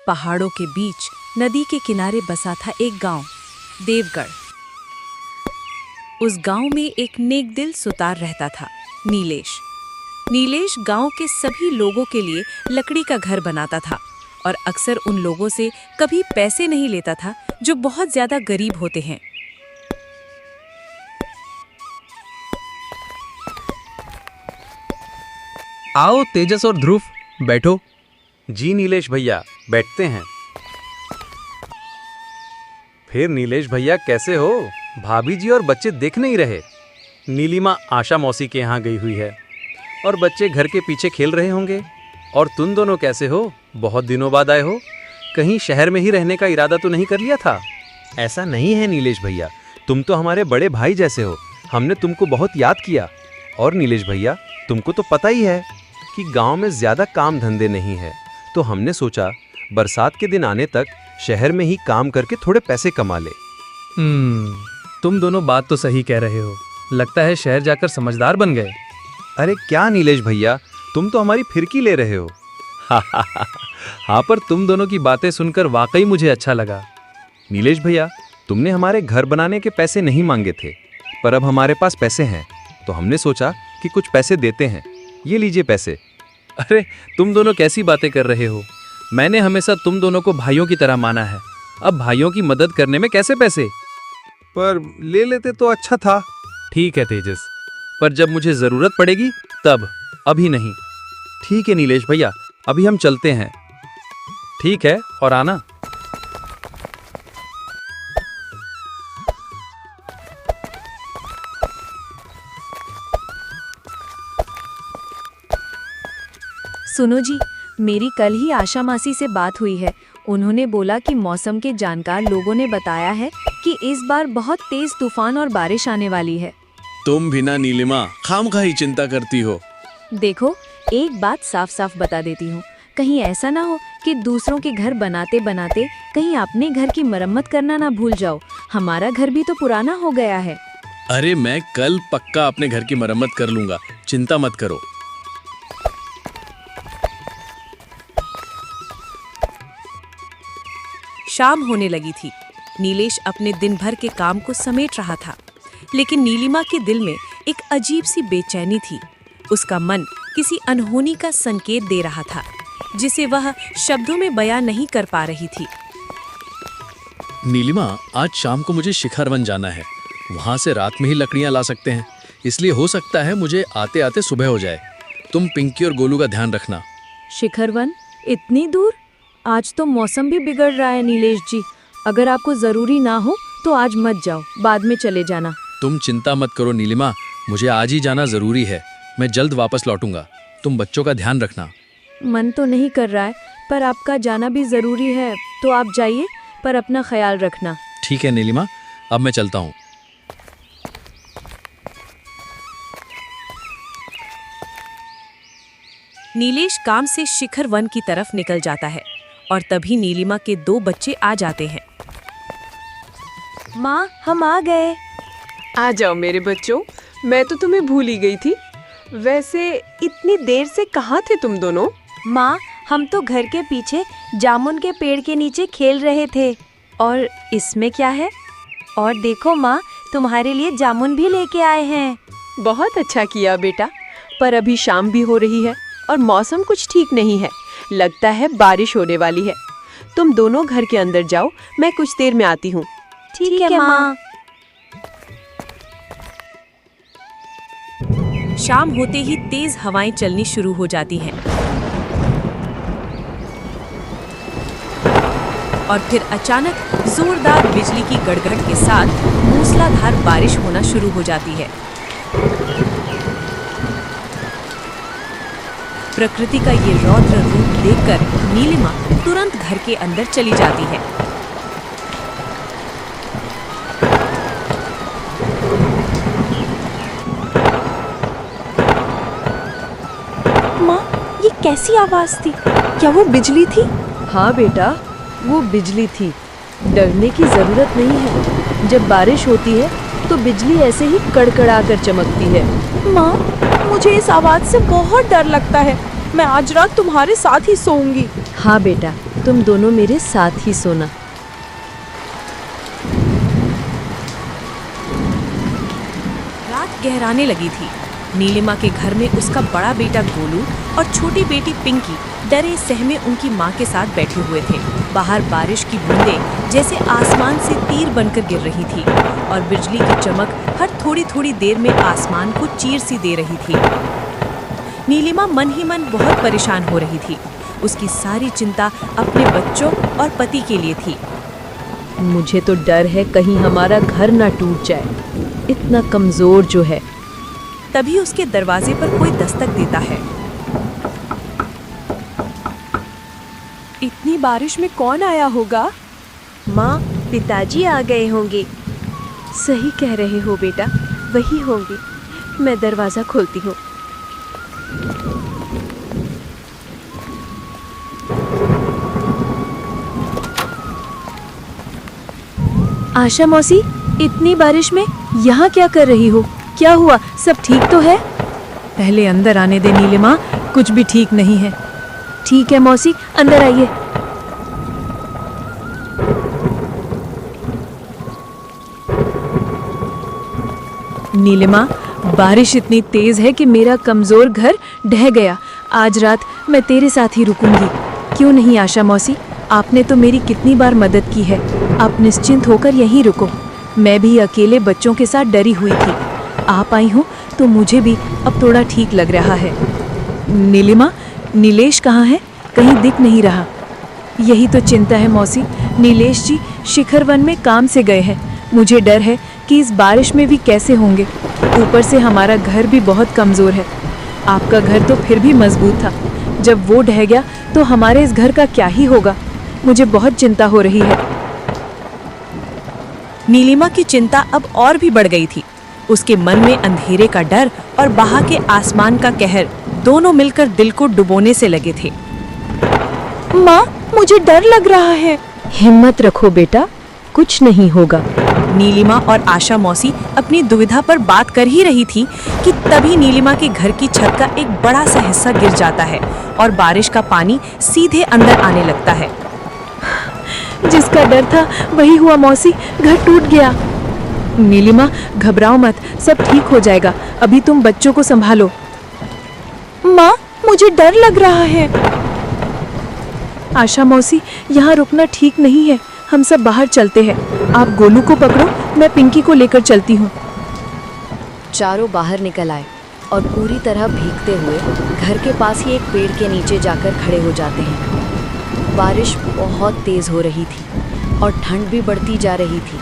पहाड़ों के बीच नदी के किनारे बसा था एक गांव, देवगढ़। उस गांव में एक नेकदिल सुतार रहता था, नीलेश। नीलेश गांव के सभी लोगों के लिए लकड़ी का घर बनाता था और अक्सर उन लोगों से कभी पैसे नहीं लेता था जो बहुत ज्यादा गरीब होते हैं। आओ तेजस और ध्रुव, बैठो। जी नीलेश भैया, बैठते हैं। फिर नीलेश भैया कैसे हो? भाभी जी और बच्चे दिख नहीं रहे। नीलिमा आशा मौसी के यहाँ गई हुई है और बच्चे घर के पीछे खेल रहे होंगे। और तुम दोनों कैसे हो? बहुत दिनों बाद आए हो। कहीं शहर में ही रहने का इरादा तो नहीं कर लिया था? ऐसा नहीं है नीलेश भैया, तुम तो हमारे बड़े भाई जैसे हो। हमने तुमको बहुत याद किया। और नीलेश भैया, तुमको तो पता ही है कि गांव में ज़्यादा काम धंधे नहीं है, तो हमने सोचा बरसात के दिन आने तक शहर में ही काम करके थोड़े पैसे कमा ले। तुम दोनों बात तो सही कह रहे हो। लगता है शहर जाकर समझदार बन गए। अरे क्या नीलेश भैया, तुम तो हमारी फिरकी ले रहे हो। हाँ, पर तुम दोनों की बातें सुनकर वाकई मुझे अच्छा लगा। नीलेश भैया, तुमने हमारे घर बनाने के पैसे नहीं मांगे थे, पर अब हमारे पास पैसे हैं, तो हमने सोचा कि कुछ पैसे देते हैं। ये लीजिए पैसे। अरे तुम दोनों कैसी बातें कर रहे हो? मैंने हमेशा तुम दोनों को भाइयों की तरह माना है। अब भाइयों की मदद करने में कैसे पैसे? पर ले लेते तो अच्छा था। ठीक है तेजस, पर जब मुझे जरूरत पड़ेगी तब, अभी नहीं। ठीक है नीलेश भैया, अभी हम चलते हैं। ठीक है, और आना। सुनो जी, मेरी कल ही आशा मासी से बात हुई है। उन्होंने बोला कि मौसम के जानकार लोगों ने बताया है कि इस बार बहुत तेज तूफान और बारिश आने वाली है। तुम भी ना नीलिमा, खामखा चिंता करती हो। देखो, एक बात साफ साफ बता देती हूँ, कहीं ऐसा ना हो कि दूसरों के घर बनाते बनाते कहीं अपने घर की मरम्मत करना ना भूल जाओ। हमारा घर भी तो पुराना हो गया है। अरे मैं कल पक्का अपने घर की मरम्मत कर लूंगा, चिंता मत करो। शाम होने लगी थी। नीलेश अपने दिन भर के काम को समेट रहा था, लेकिन नीलिमा के दिल में एक अजीब सी बेचैनी थी। उसका मन किसी अनहोनी का संकेत दे रहा था, जिसे वह शब्दों में बयां नहीं कर पा रही थी। नीलिमा, आज शाम को मुझे शिखर वन जाना है। वहां से रात में ही लकड़ियां ला सकते हैं, इसलिए हो सकता है मुझे आते आते सुबह हो जाए। तुम पिंकी और गोलू का ध्यान रखना। शिखर वन? इतनी दूर? आज तो मौसम भी बिगड़ रहा है नीलेश जी। अगर आपको जरूरी ना हो तो आज मत जाओ, बाद में चले जाना। तुम चिंता मत करो नीलिमा, मुझे आज ही जाना जरूरी है। मैं जल्द वापस लौटूंगा। तुम बच्चों का ध्यान रखना। मन तो नहीं कर रहा है, पर आपका जाना भी जरूरी है, तो आप जाइए, पर अपना ख्याल रखना। ठीक है नीलिमा, अब मैं चलता हूँ। नीलेश काम से शिखर वन की तरफ निकल जाता है और तभी नीलिमा के 2 बच्चे आ जाते हैं। माँ, हम आ गए। आ जाओ मेरे बच्चों, मैं तो तुम्हें भूल ही गई थी। वैसे इतनी देर से कहाँ थे तुम दोनों? माँ, हम तो घर के पीछे जामुन के पेड़ के नीचे खेल रहे थे। और इसमें क्या है? और देखो माँ, तुम्हारे लिए जामुन भी लेके आए हैं। बहुत अच्छा किया बेटा, पर अभी शाम भी हो रही है और मौसम कुछ ठीक नहीं है। लगता है बारिश होने वाली है। तुम दोनों घर के अंदर जाओ, मैं कुछ देर में आती हूँ। ठीक है माँ। शाम होते ही तेज हवाएं चलनी शुरू हो जाती हैं और फिर अचानक जोरदार बिजली की गड़गड़ के साथ मूसलाधार बारिश होना शुरू हो जाती है। प्रकृति का ये रौद्र रूप देखकर नीलिमा तुरंत घर के अंदर चली जाती है। माँ, ये कैसी आवाज थी? क्या वो बिजली थी? हाँ बेटा, वो बिजली थी। डरने की जरूरत नहीं है। जब बारिश होती है तो बिजली ऐसे ही कड़कड़ा कर चमकती है। माँ, मुझे इस आवाज से बहुत डर लगता है। मैं आज रात तुम्हारे साथ ही सोऊंगी। हाँ बेटा, तुम दोनों मेरे साथ ही सोना। रात गहराने लगी थी। नीलिमा के घर में उसका बड़ा बेटा गोलू और छोटी बेटी पिंकी डरे सहमे उनकी माँ के साथ बैठे हुए थे। बाहर बारिश की बूंदें जैसे आसमान से तीर बनकर गिर रही थी और बिजली की चमक हर थोड़ी थोड़ी देर में आसमान को चीर सी दे रही थी। नीलिमा मन ही मन बहुत परेशान हो रही थी। उसकी सारी चिंता अपने बच्चों और पति के लिए थी। मुझे तो डर है कहीं हमारा घर ना टूट जाए, इतना कमजोर जो है। तभी उसके दरवाजे पर कोई दस्तक देता है। इतनी बारिश में कौन आया होगा? माँ, पिताजी आ गए होंगे। सही कह रहे हो बेटा, वही होंगे। मैं दरवाजा खोलती हूँ। आशा मौसी, इतनी बारिश में यहाँ क्या कर रही हो? क्या हुआ? सब ठीक तो है? पहले अंदर आने दे नीलिमा, कुछ भी ठीक नहीं है। ठीक है मौसी, अंदर आइए। नीलिमा, बारिश इतनी तेज है कि मेरा कमजोर घर ढह गया। आज रात मैं तेरे साथ ही रुकूंगी। क्यों नहीं आशा मौसी, आपने तो मेरी कितनी बार मदद की है। आप निश्चिंत होकर यहीं रुको। मैं भी अकेले बच्चों के साथ डरी हुई थी। आप आई हो तो मुझे भी अब थोड़ा ठीक लग रहा है। नीलिमा, नीलेश कहाँ है? कहीं दिख नहीं रहा। यही तो चिंता है मौसी। नीलेश जी शिखर वन में काम से गए हैं। मुझे डर है कि इस बारिश में भी कैसे होंगे। ऊपर से हमारा घर भी बहुत कमज़ोर है। आपका घर तो फिर भी मजबूत था। जब वो ढह गया तो हमारे इस घर का क्या ही होगा। मुझे बहुत चिंता हो रही है। नीलिमा की चिंता अब और भी बढ़ गई थी। उसके मन में अंधेरे का डर और बाहर के आसमान का कहर दोनों मिलकर दिल को डुबोने से लगे थे। माँ, मुझे डर लग रहा है। हिम्मत रखो बेटा, कुछ नहीं होगा। नीलिमा और आशा मौसी अपनी दुविधा पर बात कर ही रही थी कि तभी नीलिमा के घर की छत का एक बड़ा सा हिस्सा गिर जाता है और बारिश का पानी सीधे अंदर आने लगता है। जिसका डर था वही हुआ मौसी, घर टूट गया। नीलिमा, घबराओ मत, सब ठीक हो जाएगा। अभी तुम बच्चों को संभालो। माँ, मुझे डर लग रहा है। आशा मौसी, यहाँ रुकना ठीक नहीं है। हम सब बाहर चलते हैं। आप गोलू को पकड़ो, मैं पिंकी को लेकर चलती हूँ। चारों बाहर निकल आए और पूरी तरह भीगते हुए घर के पास ही एक पेड़ के नीचे जाकर खड़े हो जाते हैं। बारिश बहुत तेज हो रही थी और ठंड भी बढ़ती जा रही थी।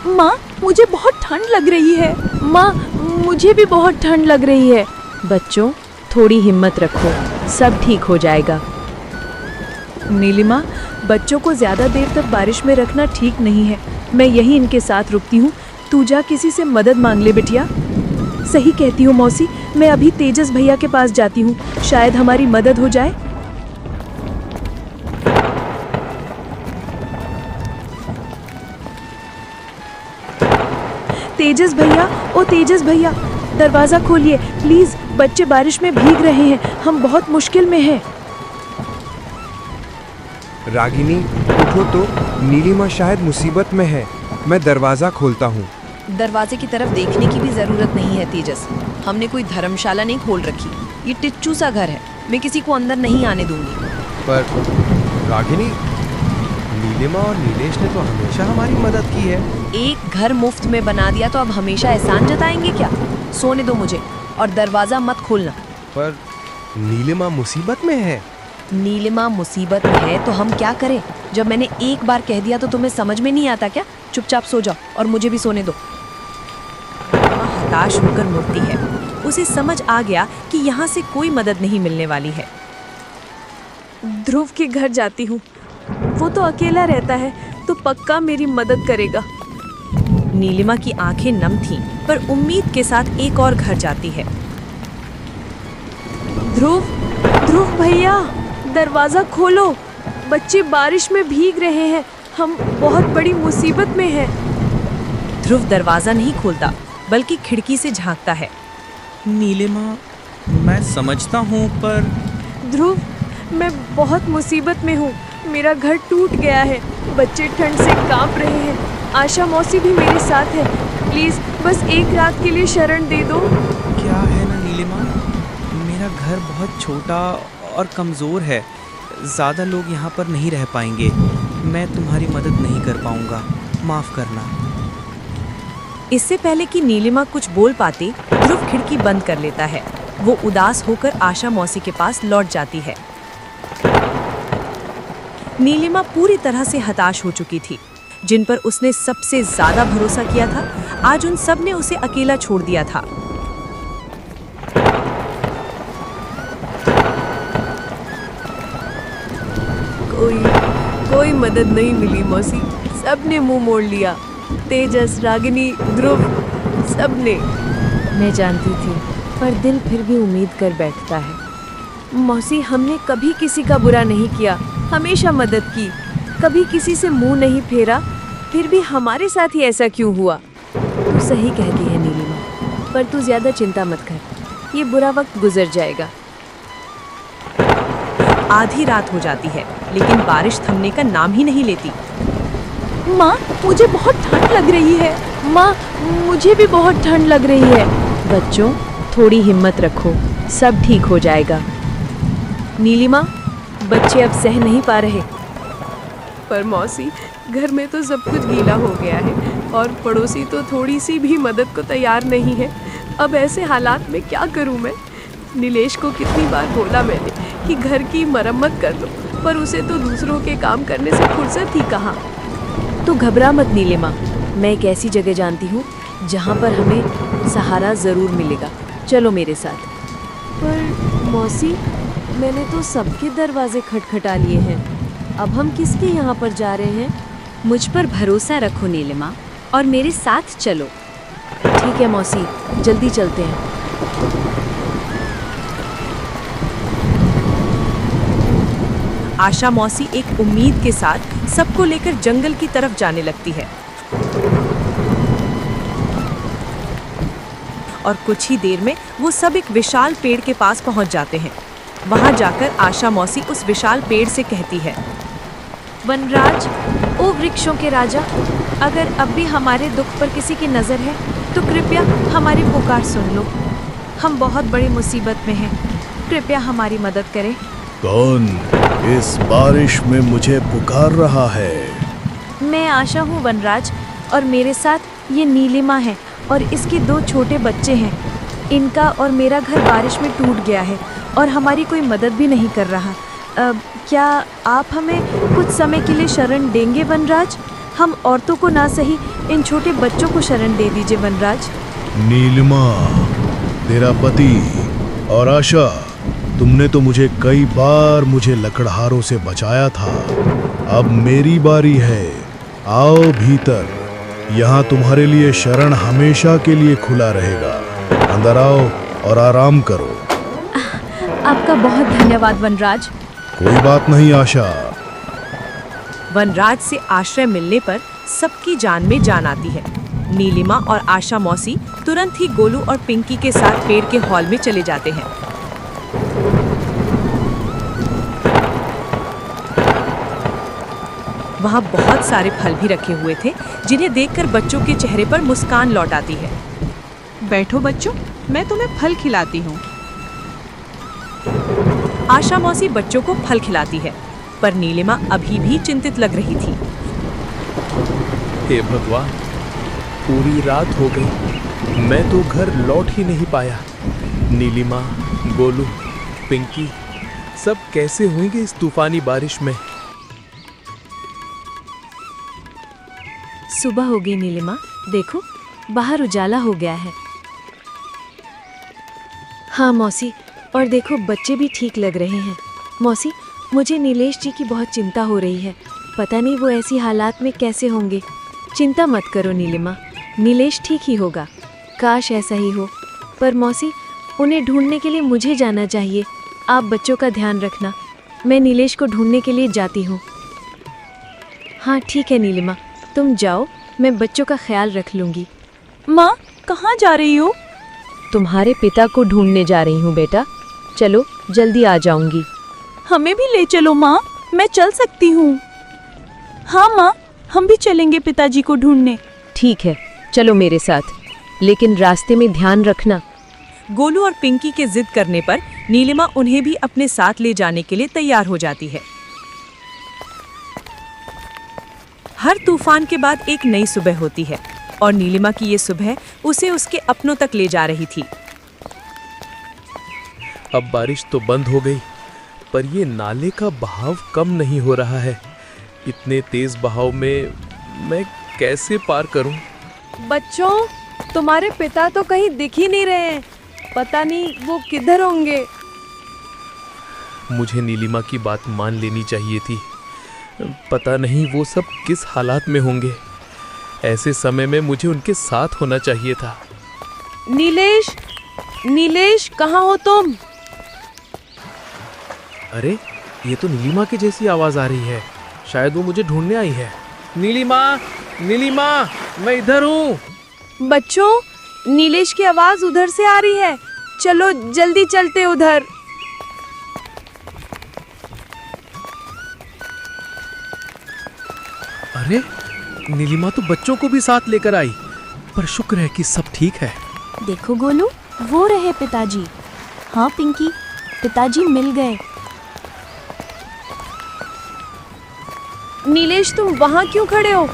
माँ, मुझे बहुत ठंड लग रही है। माँ, मुझे भी बहुत ठंड लग रही है। बच्चों, थोड़ी हिम्मत रखो, सब ठीक हो जाएगा। नीलिमा, बच्चों को ज्यादा देर तक बारिश में रखना ठीक नहीं है। मैं यहीं इनके साथ रुकती हूँ। तू जा किसी से मदद मांग ले बिटिया। सही कहती हूँ मौसी, मैं अभी तेजस भैया के पास जाती हूँ, शायद हमारी मदद हो जाए। तेजस भैया, ओ तेजस भैया, दरवाजा खोलिए प्लीज। बच्चे बारिश में भीग रहे हैं, हम बहुत मुश्किल में हैं। रागिनी, उठो तो, नीलिमा शायद मुसीबत में है। मैं दरवाजा खोलता हूँ। दरवाजे की तरफ देखने की भी जरूरत नहीं है तेजस। हमने कोई धर्मशाला नहीं खोल रखी। ये टिच्चू सा घर है। मैं किसी को अंदर नहीं आने दूंगी। पर रागिनी, नीलिमा और नीलेश ने तो हमेशा हमारी मदद की है। एक घर मुफ्त में बना दिया तो अब हमेशा एहसान जताएंगे क्या? सोने दो मुझे और दरवाजा मत खोलना। पर नीलिमा मुसीबत में है। नीलिमा मुसीबत में है तो हम क्या करें? जब मैंने एक बार कह दिया तो तुम्हें समझ में नहीं आता क्या? चुपचाप सो जाओ और मुझे भी सोने दो। माँ हताश होकर मुड़ती है। उसे समझ आ गया कि यहाँ से कोई मदद नहीं मिलने वाली है। ध्रुव के घर जाती हूँ। वो तो अकेला रहता है तो पक्का मेरी मदद करेगा। नीलिमा की आंखें नम थीं, पर उम्मीद के साथ एक और घर जाती है। ध्रुव भैया, दरवाजा खोलो। बच्चे बारिश में भीग रहे हैं। हम बहुत बड़ी मुसीबत में हैं। ध्रुव दरवाजा नहीं खोलता, बल्कि खिड़की से झांकता है। नीलिमा, मैं समझता हूँ पर ध्रुव, मैं बहुत मुसीबत में हूँ। मेरा घर टूट गया है, बच्चे ठंड से कांप रहे हैं। आशा मौसी भी मेरे साथ है। प्लीज बस एक रात के लिए शरण दे दो। क्या है ना नीलिमा, मेरा घर बहुत छोटा और कमज़ोर है, ज़्यादा लोग यहाँ पर नहीं रह पाएंगे। मैं तुम्हारी मदद नहीं कर पाऊँगा, माफ़ करना। इससे पहले कि नीलिमा कुछ बोल पाती, ध्रुव खिड़की बंद कर लेता है। वो उदास होकर आशा मौसी के पास लौट जाती है। नीलिमा पूरी तरह से हताश हो चुकी थी। जिन पर उसने सबसे ज्यादा भरोसा किया था, आज उन सब ने उसे अकेला छोड़ दिया था। कोई मदद नहीं मिली मौसी, सबने मुंह मोड़ लिया। तेजस, रागिनी, ध्रुव, सबने। मैं जानती थी, पर दिल फिर भी उम्मीद कर बैठता है। मौसी, हमने कभी किसी का बुरा नहीं किया, हमेशा मदद की, कभी किसी से मुंह नहीं फेरा। फिर भी हमारे साथ ही ऐसा क्यों हुआ? तू सही कहती है नीलिमा, पर तू ज्यादा चिंता मत कर, ये बुरा वक्त गुजर जाएगा। आधी रात हो जाती है, लेकिन बारिश थमने का नाम ही नहीं लेती। माँ, मुझे बहुत ठंड लग रही है। माँ, मुझे भी बहुत ठंड लग रही है। बच्चों, थोड़ी हिम्मत रखो, सब ठीक हो जाएगा। नीलिमा, बच्चे अब सह नहीं पा रहे। पर मौसी, घर में तो सब कुछ गीला हो गया है और पड़ोसी तो थोड़ी सी भी मदद को तैयार नहीं है। अब ऐसे हालात में क्या करूं मैं? नीलेश को कितनी बार बोला मैंने कि घर की मरम्मत कर लो, पर उसे तो दूसरों के काम करने से फुर्सत ही कहाँ। तो घबरा मत नीलिमा, मैं एक ऐसी जगह जानती हूँ जहाँ पर हमें सहारा ज़रूर मिलेगा। चलो मेरे साथ। पर मौसी, मैंने तो सबके दरवाजे खटखटा लिए हैं। अब हम किसके यहाँ पर जा रहे हैं? मुझ पर भरोसा रखो नीलिमा, और मेरे साथ चलो। ठीक है मौसी, जल्दी चलते हैं। आशा मौसी एक उम्मीद के साथ सबको लेकर जंगल की तरफ जाने लगती है। और कुछ ही देर में वो सब एक विशाल पेड़ के पास पहुंच जाते हैं। वहां जाकर आशा मौसी उस विशाल पेड़ से कहती है, वनराज, ओ वृक्षों के राजा, अगर अब भी हमारे दुख पर किसी की नज़र है तो कृपया हमारी पुकार सुन लो। हम बहुत बड़ी मुसीबत में हैं, कृपया हमारी मदद करें। कौन इस बारिश में मुझे पुकार रहा है? मैं आशा हूँ वनराज, और मेरे साथ ये नीलिमा है और इसके 2 छोटे बच्चे हैं। इनका और मेरा घर बारिश में टूट गया है और हमारी कोई मदद भी नहीं कर रहा। क्या आप हमें कुछ समय के लिए शरण देंगे वनराज? हम औरतों को ना सही, इन छोटे बच्चों को शरण दे दीजिए वनराज। नीलिमा, तेरा पति और आशा, तुमने तो मुझे कई बार मुझे लकड़हारों से बचाया था। अब मेरी बारी है, आओ भीतर। यहाँ तुम्हारे लिए शरण हमेशा के लिए खुला रहेगा। अंदर आओ और आराम करो। आपका बहुत धन्यवाद वनराज। कोई बात नहीं आशा। वनराज से आश्रय मिलने पर सबकी जान में जान आती है। नीलिमा और आशा मौसी तुरंत ही गोलू और पिंकी के साथ पेड़ के हॉल में चले जाते हैं। वहाँ बहुत सारे फल भी रखे हुए थे, जिन्हें देखकर बच्चों के चेहरे पर मुस्कान लौट आती है। बैठो बच्चों, मैं तुम्हें फल खिलाती हूँ। आशा मौसी बच्चों को फल खिलाती है, पर नीलिमा अभी भी चिंतित लग रही थी। हे भगवान, पूरी रात हो गई, मैं तो घर लौट ही नहीं पाया। नीलिमा, गोलू, पिंकी सब कैसे होंगे इस तूफानी बारिश में? सुबह हो गई नीलिमा, देखो बाहर उजाला हो गया है। हाँ मौसी, और देखो बच्चे भी ठीक लग रहे हैं। मौसी, मुझे नीलेश जी की बहुत चिंता हो रही है। पता नहीं वो ऐसी हालात में कैसे होंगे। चिंता मत करो नीलिमा, नीलेश ठीक ही होगा। काश ऐसा ही हो, पर मौसी उन्हें ढूंढने के लिए मुझे जाना चाहिए। आप बच्चों का ध्यान रखना, मैं नीलेश को ढूंढने के लिए जाती हूँ। हाँ ठीक है नीलिमा, तुम जाओ, मैं बच्चों का ख्याल रख लूँगी। माँ, कहाँ जा रही हो? तुम्हारे पिता को ढूंढने जा रही हूँ बेटा, चलो जल्दी आ जाऊंगी। हमें भी ले चलो माँ। मैं चल सकती हूँ। हाँ माँ, हम भी चलेंगे पिताजी को ढूंढने। ठीक है, चलो मेरे साथ, लेकिन रास्ते में ध्यान रखना। गोलू और पिंकी के जिद करने पर नीलिमा उन्हें भी अपने साथ ले जाने के लिए तैयार हो जाती है। हर तूफान के बाद एक नई सुबह होती है और नीलिमा की ये सुबह उसे उसके अपनों तक ले जा रही थी। अब बारिश तो बंद हो गई, पर ये नाले का बहाव कम नहीं हो रहा है। इतने तेज बहाव में मैं कैसे पार करूं? बच्चों, तुम्हारे पिता तो कहीं दिख ही नहीं रहे हैं। पता नहीं वो किधर होंगे। मुझे नीलिमा की बात मान लेनी चाहिए थी। पता नहीं वो सब किस हालात में होंगे। ऐसे समय में मुझे उनके साथ होना चाहिए था। नीलेश, नीलेश, कहाँ हो तुम? अरे, ये तो नीलिमा की जैसी आवाज आ रही है। शायद वो मुझे ढूंढने आई है। नीलिमा, नीलिमा, मैं इधर हूँ। बच्चों, नीलेश की आवाज उधर से आ रही है। चलो जल्दी चलते उधर। अरे, नीलिमा तो बच्चों को भी साथ लेकर आई, पर शुक्र है कि सब ठीक है। देखो गोलू, वो रहे पिताजी। हाँ पिंकी, पिताजी मिल गए। नीलेश, तुम वहाँ क्यों खड़े हो?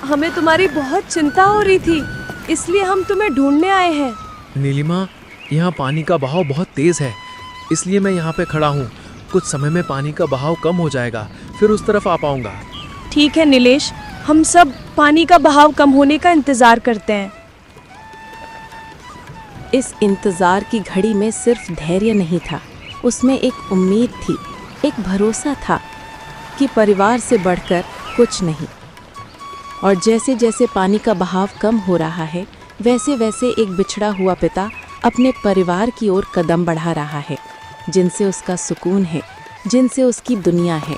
हमें तुम्हारी बहुत चिंता हो रही थी, इसलिए हम तुम्हें ढूंढने आए हैं। नीलिमा, यहाँ पानी का बहाव बहुत तेज है, इसलिए मैं यहाँ पे खड़ा हूँ। कुछ समय में पानी का बहाव कम हो जाएगा, फिर उस तरफ आ पाऊंगा। ठीक है नीलेश, हम सब पानी का बहाव कम होने का इंतजार करते हैं। इस इंतजार की घड़ी में सिर्फ धैर्य नहीं था, उसमें एक उम्मीद थी, एक भरोसा था कि परिवार से बढ़कर कुछ नहीं। और जैसे जैसे पानी का बहाव कम हो रहा है, वैसे वैसे एक बिछड़ा हुआ पिता अपने परिवार की ओर कदम बढ़ा रहा है, जिनसे उसका सुकून है, जिनसे उसकी दुनिया है।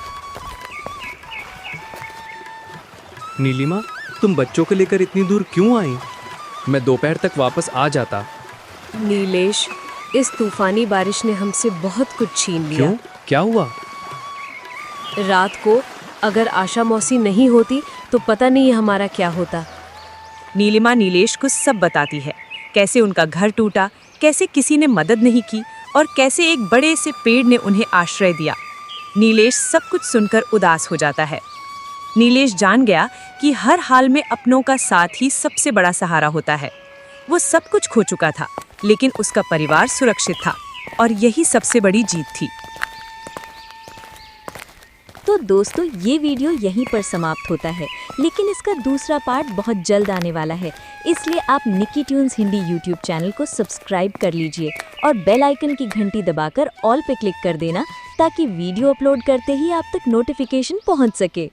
नीलिमा, तुम बच्चों को लेकर इतनी दूर क्यों आई? मैं दोपहर तक वापस आ जाता। नीलेश, इस तूफानी बारिश ने हमसे बहुत कुछ छीन लिया। क्यों? क्या हुआ? रात को अगर आशा मौसी नहीं होती तो पता नहीं हमारा क्या होता। नीलिमा नीलेश को सब बताती है, कैसे उनका घर टूटा, कैसे किसी ने मदद नहीं की और कैसे एक बड़े से पेड़ ने उन्हें आश्रय दिया। नीलेश सब कुछ सुनकर उदास हो जाता है। नीलेश जान गया कि हर हाल में अपनों का साथ ही सबसे बड़ा सहारा होता है। वो सब कुछ खो चुका था, लेकिन उसका परिवार सुरक्षित था और यही सबसे बड़ी जीत थी। तो दोस्तों, ये वीडियो यहीं पर समाप्त होता है, लेकिन इसका दूसरा पार्ट बहुत जल्द आने वाला है। इसलिए आप निकी ट्यून्स हिंदी यूट्यूब चैनल को सब्सक्राइब कर लीजिए और बेल आइकन की घंटी दबाकर ऑल पे क्लिक कर देना, ताकि वीडियो अपलोड करते ही आप तक नोटिफिकेशन पहुंच सके।